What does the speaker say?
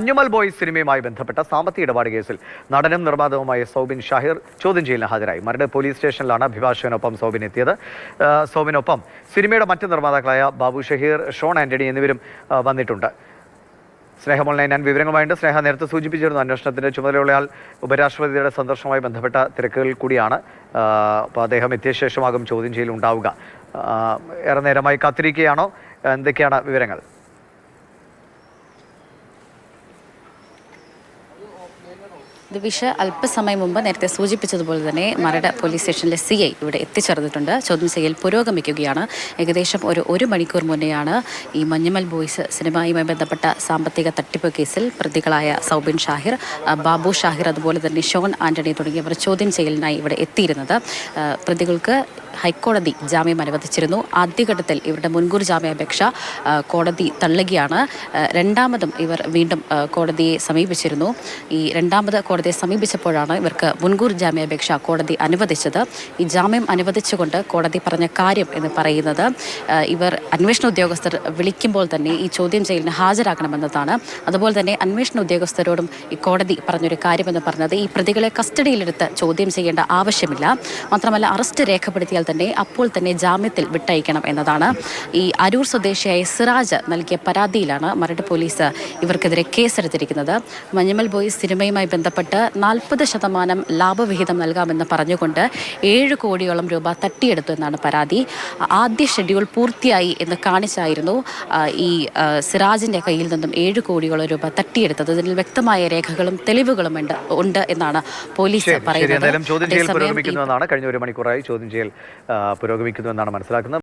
Manjummel boys സിനിമയുമായി ബന്ധപ്പെട്ട സാമ്പത്തിക ഇടപാട് കേസിൽ നടനും നിർമ്മാതാവുമായ സൗബിൻ ഷാഹിർ ചോദ്യം ചെയ്യലിന് ഹാജരായി. മരട് പോലീസ് സ്റ്റേഷനിലാണ് അഭിഭാഷകനൊപ്പം സൗബിൻ എത്തിയത്. സൗബിനൊപ്പം സിനിമയുടെ മറ്റ് നിർമ്മാതാക്കളായ ബാബു ഷഹീർ, ഷോൺ ആന്റണി എന്നിവരും വന്നിട്ടുണ്ട്. സ്നേഹമോളിനെ ഞാൻ വിവരങ്ങളുമായിട്ട് സ്നേഹ നേരത്തെ സൂചിപ്പിച്ചിരുന്നു. അന്വേഷണത്തിന്റെ ചുമതലയുള്ളയാൾ ഉപരാഷ്ട്രപതിയുടെ സന്ദർശനവുമായി ബന്ധപ്പെട്ട തിരക്കുകൾ കൂടിയാണ്. അപ്പോൾ അദ്ദേഹം എത്തിയ ശേഷമാകും ചോദ്യം ചെയ്യൽ ഉണ്ടാവുക. ഏറെ നേരമായി കാത്തിരിക്കുകയാണോ? എന്തൊക്കെയാണ് വിവരങ്ങൾ? ദിവിഷ അല്പസമയം മുമ്പ് നേരത്തെ സൂചിപ്പിച്ചതുപോലെ തന്നെ മരട് പോലീസ് സ്റ്റേഷനിലെ CI ഇവിടെ എത്തിച്ചേർന്നിട്ടുണ്ട്. ചോദ്യം ചെയ്യൽ പുരോഗമിക്കുകയാണ്. ഏകദേശം ഒരു മണിക്കൂർ മുന്നെയാണ് ഈ മഞ്ഞുമൽ ബോയ്സ് സിനിമയുമായി ബന്ധപ്പെട്ട സാമ്പത്തിക തട്ടിപ്പ് കേസിൽ പ്രതികളായ സൗബിൻ ഷാഹിർ, ബാബു ഷാഹിർ, അതുപോലെ തന്നെ ഷോൺ ആന്റണി തുടങ്ങിയവർ ചോദ്യം ചെയ്യലിനായി ഇവിടെ എത്തിയിരുന്നത്. പ്രതികൾക്ക് ഹൈക്കോടതി ജാമ്യം അനുവദിച്ചിരുന്നു. ആദ്യഘട്ടത്തിൽ ഇവരുടെ മുൻകൂർ ജാമ്യാപേക്ഷ കോടതി തള്ളുകയാണ്. രണ്ടാമതും ഇവർ വീണ്ടും കോടതിയെ സമീപിച്ചിരുന്നു. ഈ രണ്ടാമത് കോടതിയെ സമീപിച്ചപ്പോഴാണ് ഇവർക്ക് മുൻകൂർ ജാമ്യാപേക്ഷ കോടതി അനുവദിച്ചത്. ഈ ജാമ്യം അനുവദിച്ചുകൊണ്ട് കോടതി പറഞ്ഞ കാര്യം എന്ന് പറയുന്നത് ഇവർ അന്വേഷണ ഉദ്യോഗസ്ഥർ വിളിക്കുമ്പോൾ തന്നെ ഈ ചോദ്യം ചെയ്യലിന് ഹാജരാക്കണമെന്നതാണ്. അതുപോലെ തന്നെ അന്വേഷണ ഉദ്യോഗസ്ഥരോടും ഈ കോടതി പറഞ്ഞൊരു കാര്യമെന്ന് പറഞ്ഞത് ഈ പ്രതികളെ കസ്റ്റഡിയിലെടുത്ത് ചോദ്യം ചെയ്യേണ്ട ആവശ്യമില്ല. മാത്രമല്ല അറസ്റ്റ് രേഖപ്പെടുത്തിയാൽ തന്നെ അപ്പോൾ തന്നെ ജാമ്യത്തിൽ വിട്ടയക്കണം എന്നതാണ്. ഈ അരൂർ സ്വദേശിയായ സിറാജ് നൽകിയ പരാതിയിലാണ് മരട് പോലീസ് ഇവർക്കെതിരെ കേസെടുത്തിരിക്കുന്നത്. മഞ്ഞുമൽ ബോയ്സ് സിനിമയുമായി ബന്ധപ്പെട്ട് 40% ലാഭവിഹിതം നൽകാമെന്ന് പറഞ്ഞുകൊണ്ട് 7 കോടിയോളം രൂപ തട്ടിയെടുത്തു എന്നാണ് പരാതി. ആദ്യ ഷെഡ്യൂൾ പൂർത്തിയായി എന്ന് കാണിച്ചായിരുന്നു ഈ സിറാജിന്റെ കയ്യിൽ നിന്നും 7 കോടിയോളം രൂപ തട്ടിയെടുത്തത്. ഇതിൽ വ്യക്തമായ രേഖകളും തെളിവുകളും ഉണ്ട് എന്നാണ് പോലീസ് പറയുന്നത്. കഴിഞ്ഞ ഒരു മണിക്കൂറായി ചോദ്യം ചെയ്യൽ പുരോഗമിക്കുന്നുവെന്നാണ് മനസ്സിലാക്കുന്നത്.